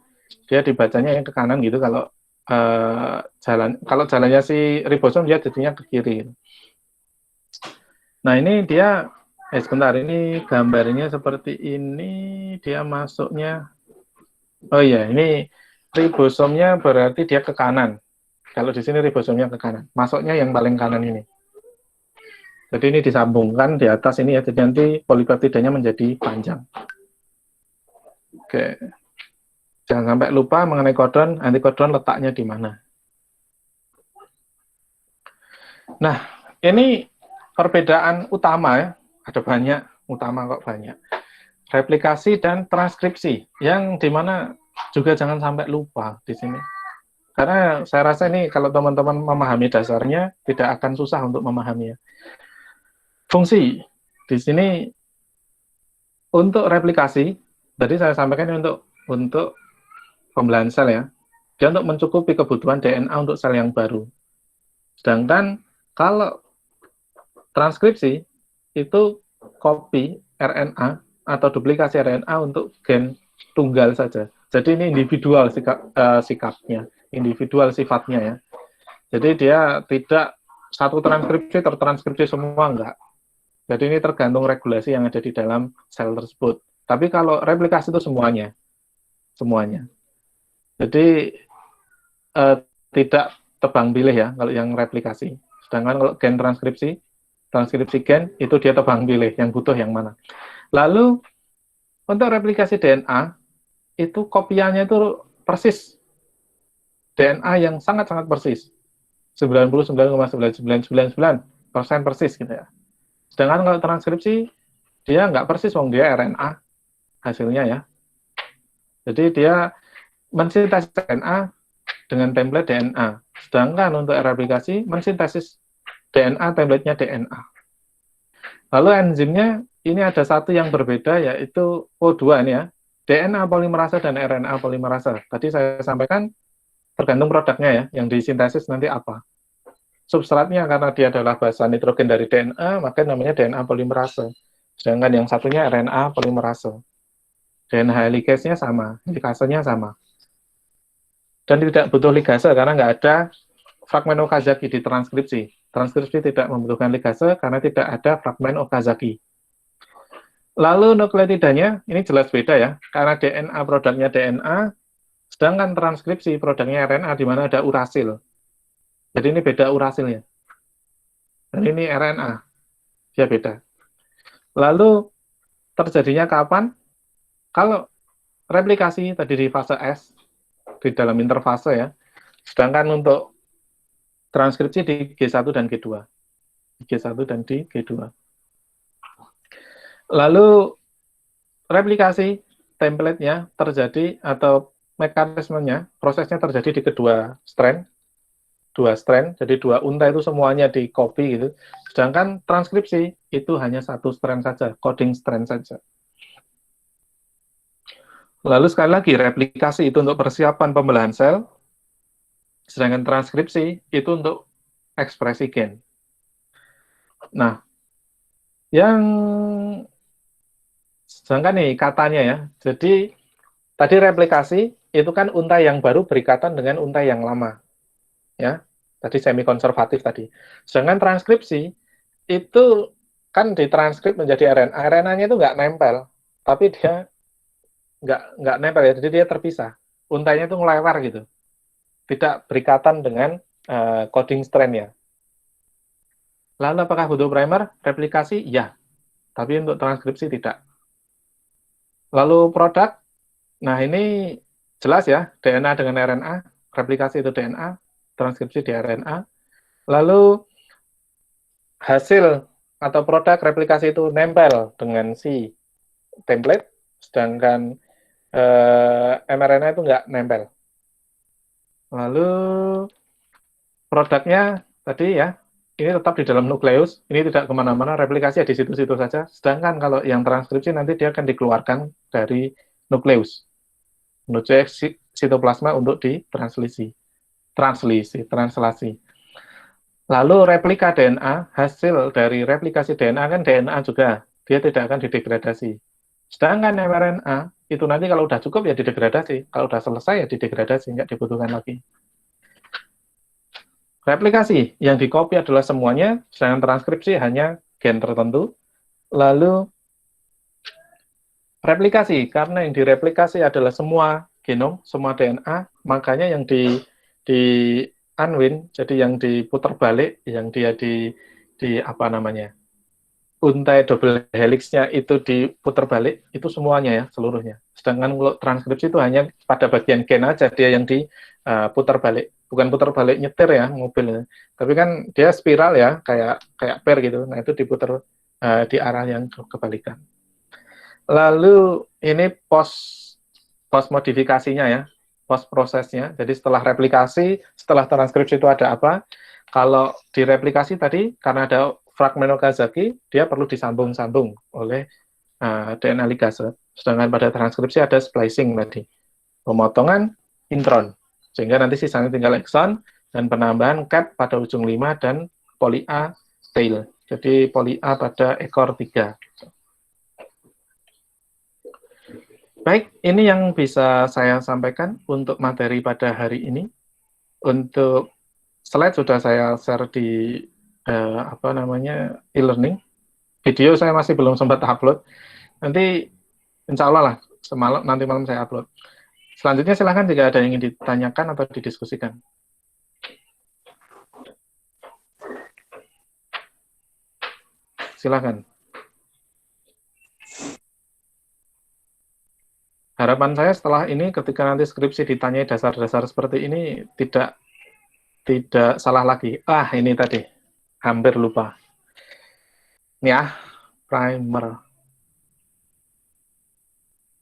Dia dibacanya yang ke kanan gitu kalau jalannya si ribosom dia jadinya ke kiri. Nah, ini dia sebentar, ini gambarnya seperti ini, dia masuknya. Oh iya, ini ribosomnya berarti dia ke kanan. Kalau di sini ribosomnya ke kanan, masuknya yang paling kanan ini. Jadi ini disambungkan di atas ini ya, jadi nanti polipeptidanya menjadi panjang. Oke. Jangan sampai lupa mengenai codon, antikodon letaknya di mana. Nah, ini perbedaan utama ya, ada banyak, utama kok banyak. Replikasi dan transkripsi, yang dimana juga jangan sampai lupa di sini. Karena saya rasa ini kalau teman-teman memahami dasarnya, tidak akan susah untuk memahaminya. Fungsi di sini untuk replikasi, tadi saya sampaikan untuk pembelahan sel ya, dia untuk mencukupi kebutuhan DNA untuk sel yang baru. Sedangkan kalau transkripsi itu copy RNA atau duplikasi RNA untuk gen tunggal saja. Jadi ini individual sikapnya, individual sifatnya ya. Jadi dia tidak satu transkripsi tertranskripsi semua, enggak. Jadi ini tergantung regulasi yang ada di dalam sel tersebut. Tapi kalau replikasi itu semuanya. Jadi tidak tebang pilih ya kalau yang replikasi. Sedangkan kalau gen transkripsi gen itu dia tebang pilih yang butuh yang mana. Lalu untuk replikasi DNA itu kopiannya itu persis. DNA yang sangat-sangat persis. 99,9999% persis gitu ya. Sedangkan kalau transkripsi dia nggak persis, dia RNA hasilnya ya. Jadi dia mensintesis RNA dengan template DNA. Sedangkan untuk replikasi mensintesis DNA, template-nya DNA. Lalu enzimnya ini ada satu yang berbeda, yaitu O2 ini ya. DNA polimerase dan RNA polimerase. Tadi saya sampaikan tergantung produknya ya, yang disintesis nanti apa. Substratnya karena dia adalah basa nitrogen dari DNA, maka namanya DNA polimerase. Sedangkan yang satunya RNA polimerase. DNA helikasnya sama, helikasenya sama. Dan tidak butuh ligase karena nggak ada fragmen Okazaki di transkripsi. Transkripsi tidak membutuhkan ligase karena tidak ada fragmen Okazaki. Lalu nukleotidanya, ini jelas beda ya, karena DNA produknya DNA, sedangkan transkripsi produknya RNA di mana ada urasil. Jadi ini beda urasilnya. Dan ini RNA, dia beda. Lalu terjadinya kapan? Kalau replikasi tadi di fase S, di dalam interfase ya. Sedangkan untuk transkripsi di G1 dan G2. Di G1 dan di G2. Lalu replikasi template-nya terjadi atau mekanismenya, prosesnya terjadi di kedua strand, jadi dua unta itu semuanya di copy gitu. Sedangkan transkripsi itu hanya satu strand saja, coding strand saja. Lalu sekali lagi replikasi itu untuk persiapan pembelahan sel, sedangkan transkripsi itu untuk ekspresi gen. Nah, yang sedangkan nih katanya ya, jadi tadi replikasi itu kan unta yang baru berikatan dengan unta yang lama, ya. Tadi semi konservatif tadi. Sedangkan transkripsi itu kan ditranskrip menjadi RNA. RNA-nya itu nggak nempel, tapi dia nggak nempel ya, jadi dia terpisah. Untanya itu ngelewer gitu, tidak berikatan dengan coding strand-nya. Lalu apakah butuh primer? Replikasi? Ya, tapi untuk transkripsi tidak. Lalu produk? Nah ini jelas ya, DNA dengan RNA, replikasi itu DNA, transkripsi di RNA. Lalu hasil atau produk replikasi itu nempel dengan si template, sedangkan mRNA itu nggak nempel. Lalu produknya tadi ya, ini tetap di dalam nukleus, ini tidak kemana-mana, replikasi ya di situ-situ saja. Sedangkan kalau yang transkripsi nanti dia akan dikeluarkan dari nukleus menuju sitoplasma untuk ditranslasi. Translasi. Lalu replika DNA, hasil dari replikasi DNA kan DNA juga, dia tidak akan didegradasi. Sedangkan mRNA, itu nanti kalau udah cukup ya didegradasi, kalau udah selesai ya didegradasi, nggak dibutuhkan lagi. Replikasi, yang di-copy adalah semuanya, sedangkan transkripsi hanya gen tertentu. Lalu replikasi, karena yang direplikasi adalah semua genom, semua DNA, makanya yang di unwind, jadi yang diputar balik, yang dia di apa namanya, untai double helixnya itu diputar balik, itu semuanya ya, seluruhnya. Sedangkan kalau transkripsi itu hanya pada bagian gen aja, dia yang diputar balik. Bukan putar balik nyetir ya, mobilnya. Tapi kan dia spiral ya, kayak per gitu. Nah itu diputar di arah yang kebalikan. Lalu ini post modifikasinya ya, post prosesnya. Jadi setelah replikasi, setelah transkripsi itu ada apa? Kalau direplikasi tadi, karena ada fragmen Okazaki, dia perlu disambung-sambung oleh DNA ligase. Sedangkan pada transkripsi ada splicing tadi, pemotongan intron. Sehingga nanti sisanya tinggal exon dan penambahan cap pada ujung 5 dan poli A tail. Jadi poli A pada ekor 3. Baik, ini yang bisa saya sampaikan untuk materi pada hari ini. Untuk slide sudah saya share di e-learning. Video saya masih belum sempat upload. Nanti insya Allah lah nanti malam saya upload. Selanjutnya silahkan jika ada yang ingin ditanyakan atau didiskusikan. Silahkan. Harapan saya setelah ini ketika nanti skripsi ditanyai dasar-dasar seperti ini tidak salah lagi. Ini tadi hampir lupa. Ini ya, primer.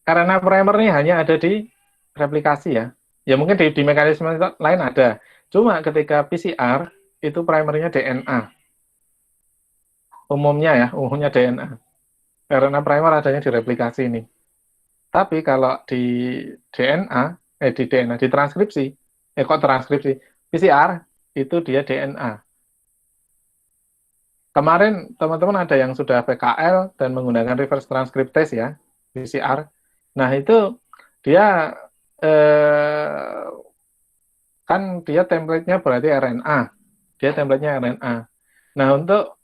Karena primer ini hanya ada di replikasi ya. Ya mungkin di mekanisme lain ada. Cuma ketika PCR itu primernya DNA. Umumnya DNA. Karena primer adanya di replikasi ini. Tapi kalau di di transkripsi, PCR itu dia DNA. Kemarin teman-teman ada yang sudah PKL dan menggunakan reverse transcriptase ya, PCR. Nah itu dia kan dia template-nya berarti RNA. Dia template-nya RNA. Nah untuk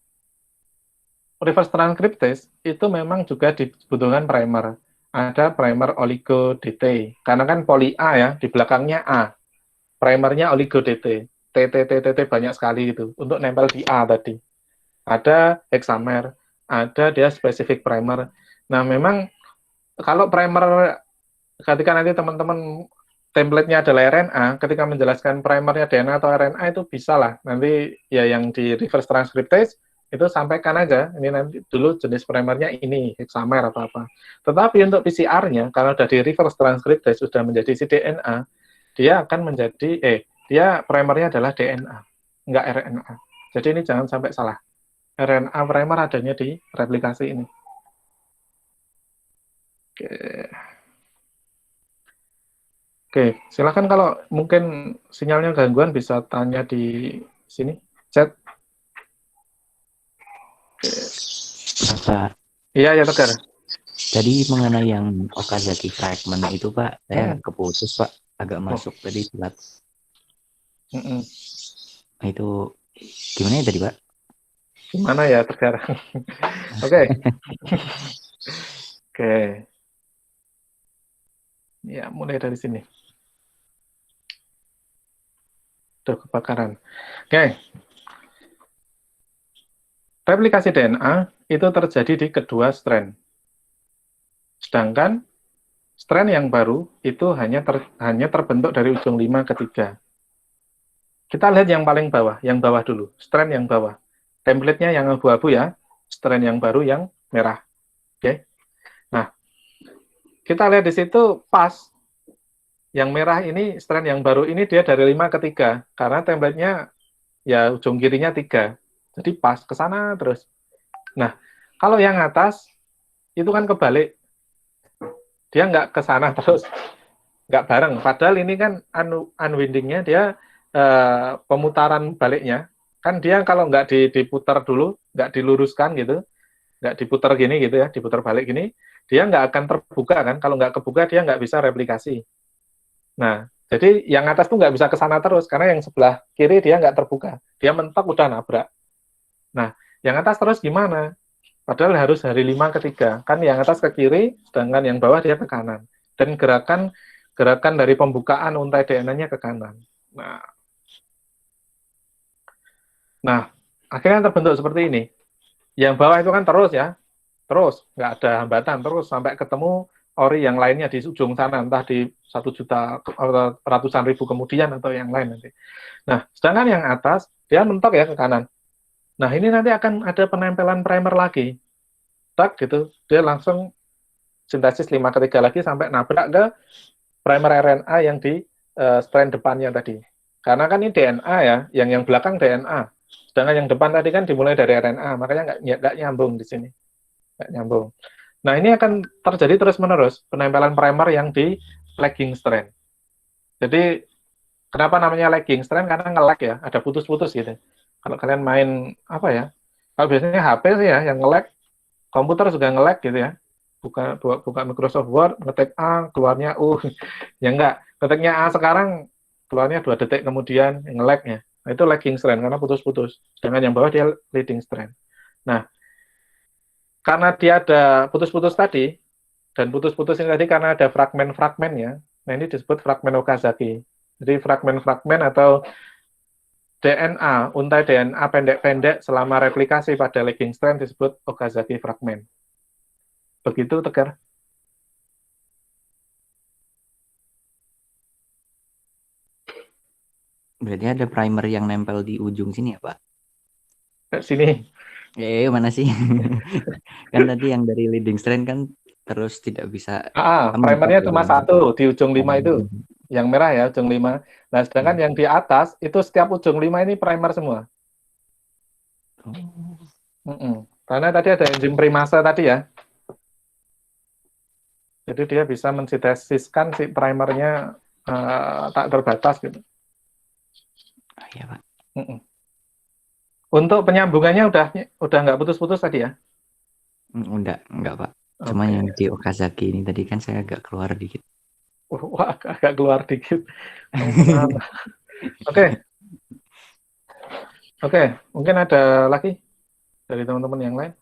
reverse transcriptase itu memang juga dibutuhkan primer. Ada primer oligo DT. Karena kan poli A ya, di belakangnya A. Primernya oligo DT. TT banyak sekali itu untuk nempel di A tadi. Ada hexamer, ada dia spesifik primer. Nah, memang kalau primer ketika nanti teman-teman template-nya adalah RNA, ketika menjelaskan primernya DNA atau RNA itu bisa lah. Nanti ya yang di reverse transcriptase itu sampaikan aja, ini nanti dulu jenis primernya ini, hexamer atau apa. Tetapi untuk PCR-nya, karena sudah di reverse transcriptase, sudah menjadi si DNA, dia akan menjadi, dia primernya adalah DNA, enggak RNA. Jadi ini jangan sampai salah. RNA primer adanya di replikasi ini. Oke. Oke, silakan kalau mungkin sinyalnya gangguan bisa tanya di sini, chat. Pak, Iya, ya Tegar. tadi mengenai yang Okazaki fragment itu Pak, saya keputus Pak, agak masuk tadi telat. Itu gimana ya tadi Pak? Gimana ya Tegar? Oke. Oke. Ya, mulai dari sini. Tuh, kebakaran. Oke. Replikasi DNA itu terjadi di kedua strand. Sedangkan strand yang baru itu hanya terbentuk dari ujung 5 ke 3. Kita lihat yang paling bawah, yang bawah dulu. Strand yang bawah. Template-nya yang abu-abu ya. Strand yang baru yang merah. Oke. Nah, kita lihat di situ pas yang merah ini, strand yang baru ini dia dari 5 ke 3. Karena template-nya ya ujung kirinya 3. Jadi pas ke sana terus. Nah, kalau yang atas itu kan kebalik. Dia nggak ke sana terus. Nggak bareng. Padahal ini kan unwinding-nya dia pemutaran baliknya. Kan dia kalau nggak diputar dulu, nggak diluruskan gitu, nggak diputar gini gitu ya, diputar balik gini, dia nggak akan terbuka kan. Kalau nggak kebuka, dia nggak bisa replikasi. Nah, jadi yang atas tuh nggak bisa ke sana terus, karena yang sebelah kiri dia nggak terbuka. Dia mentok udah nabrak. Nah, yang atas terus gimana? Padahal harus dari 5 ke 3. Kan yang atas ke kiri, sedangkan yang bawah dia ke kanan. Dan gerakan dari pembukaan untai DNA-nya ke kanan. Nah, akhirnya terbentuk seperti ini. Yang bawah itu kan terus ya, terus nggak ada hambatan, terus sampai ketemu ori yang lainnya di ujung sana, entah di 1 juta ratusan ribu kemudian atau yang lain nanti. Nah, sedangkan yang atas dia mentok ya ke kanan. Nah, ini nanti akan ada penempelan primer lagi, tak gitu, dia langsung sintesis 5 ke 3 lagi sampai nabrak ke primer RNA yang di strand depannya tadi. Karena kan ini DNA ya, yang belakang DNA. Sedangkan yang depan tadi kan dimulai dari RNA, makanya nggak nyambung di sini. Nggak nyambung. Nah, ini akan terjadi terus-menerus, penempelan primer yang di lagging strand. Jadi, kenapa namanya lagging strand? Karena nge-lag ya, ada putus-putus gitu. Kalau kalian main, apa ya, kalau biasanya HP sih ya, yang nge-lag, komputer juga nge-lag gitu ya. Buka Microsoft Word, ngetik A, keluarnya U. Ya enggak, ngetiknya A sekarang, keluarnya 2 detik kemudian, nge-lag-nya. Nah, itu lagging strand, karena putus-putus. Sedangkan yang bawah dia leading strand. Nah, karena dia ada putus-putus tadi, dan putus-putus ini tadi karena ada fragmen-fragmennya, nah ini disebut fragmen Okazaki. Jadi fragmen-fragmen atau DNA, untai DNA pendek-pendek selama replikasi pada lagging strand disebut Okazaki fragmen. Begitu, Tegar? Berarti ada primer yang nempel di ujung sini ya Pak? Sini. Mana sih? Kan tadi yang dari leading strand kan terus tidak bisa mentok Primernya gitu cuma kan. satu di ujung 5 itu. Yang merah ya, ujung 5. Nah, sedangkan yang di atas, itu setiap ujung 5 ini primer semua. Karena tadi ada enzim primase tadi ya. Jadi dia bisa mensintesiskan si primernya tak terbatas gitu. Iya Pak. Untuk penyambungannya udah nggak putus-putus tadi ya? Enggak Pak. Cuma yang di Okazaki ini tadi kan saya agak keluar dikit. Wah, agak keluar dikit. Oke. Oke, mungkin ada lagi dari teman-teman yang lain.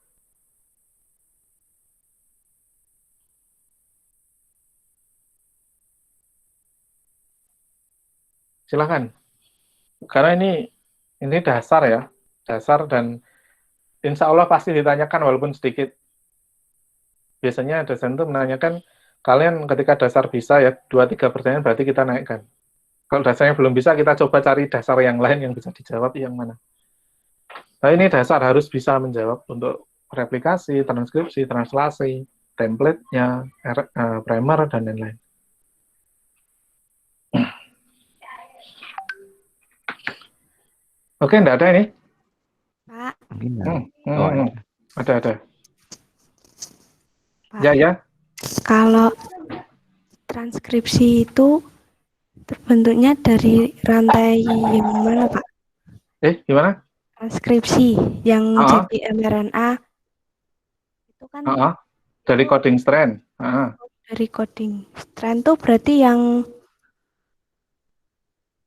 Silakan. Karena ini dasar ya, dasar dan insya Allah pasti ditanyakan walaupun sedikit. Biasanya dosen itu menanyakan kalian ketika dasar bisa ya 2-3 pertanyaan berarti kita naikkan. Kalau dasarnya belum bisa, kita coba cari dasar yang lain yang bisa dijawab yang mana. Nah, ini dasar harus bisa menjawab untuk replikasi, transkripsi, translasi, template-nya, primer, dan lain-lain. Oke, enggak ada ini? Pak. Ada. Pak, ya. Kalau transkripsi itu terbentuknya dari rantai yang mana, Pak? Gimana? Transkripsi yang jadi mRNA itu kan dari coding strand. Dari coding strand tuh berarti yang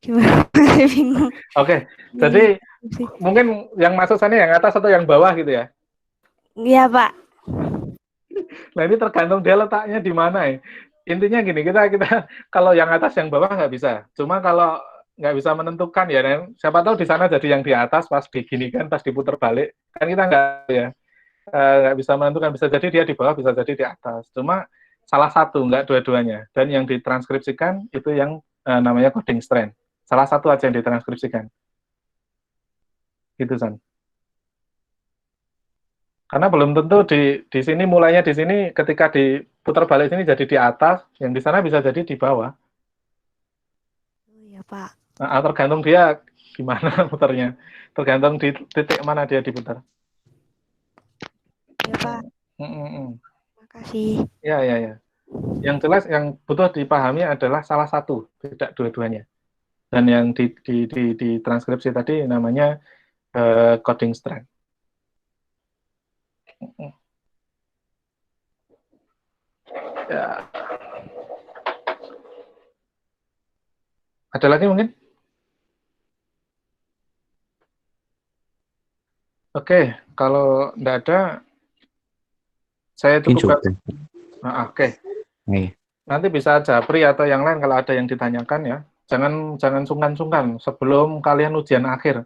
gimana? Bingung. Oke, jadi mungkin yang masuk sana yang atas atau yang bawah gitu ya? Iya, Pak. Nah, ini tergantung dia letaknya di mana ya. Intinya gini, kita kalau yang atas yang bawah nggak bisa. Cuma kalau nggak bisa menentukan ya, siapa tahu di sana jadi yang di atas pas diginikan, pas diputar balik, kan kita nggak bisa menentukan. Bisa jadi dia di bawah, bisa jadi di atas. Cuma salah satu, nggak dua-duanya. Dan yang ditranskripsikan itu yang namanya coding strand. Salah satu aja yang ditranskripsikan. Gitu, San. Karena belum tentu di sini mulainya di sini ketika diputar balik sini jadi di atas, yang di sana bisa jadi di bawah. Oh iya, Pak. Nah, tergantung dia gimana putarnya. Tergantung di titik mana dia diputar. Ya, Pak. Makasih. Ya. Yang jelas yang butuh dipahami adalah salah satu, tidak dua-duanya. Dan yang di transkripsi tadi namanya coding strand. Ya. Ada lagi mungkin? Oke, kalau tidak ada, saya cukupkan. Oke. Nanti bisa Japri atau yang lain kalau ada yang ditanyakan ya. Jangan sungkan-sungkan sebelum kalian ujian akhir.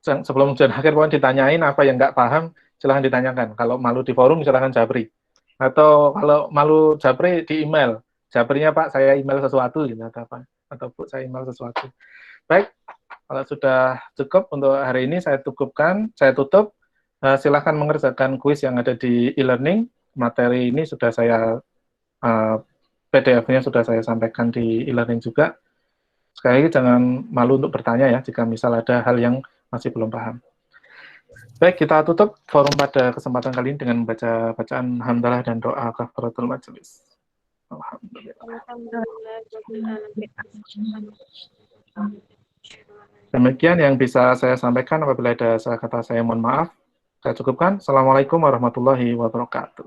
Sebelum ujian akhir pokoknya ditanyain apa yang nggak paham, silahkan ditanyakan. Kalau malu di forum, silahkan Japri. Atau kalau malu Japri di email. Japrinya Pak, saya email sesuatu gitu atau apa. Atau Bu, saya email sesuatu. Baik, kalau sudah cukup untuk hari ini saya tutup. Silahkan mengerjakan kuis yang ada di e-learning. Materi ini sudah saya PDF-nya sudah saya sampaikan di e-learning juga. Sekali lagi jangan malu untuk bertanya ya jika misal ada hal yang masih belum paham. Baik, kita tutup forum pada kesempatan kali ini dengan membaca bacaan hamdalah dan doa kafaratul majelis. Alhamdulillah. Demikian yang bisa saya sampaikan. Apabila ada salah kata saya mohon maaf. Saya cukupkan. Assalamualaikum warahmatullahi wabarakatuh.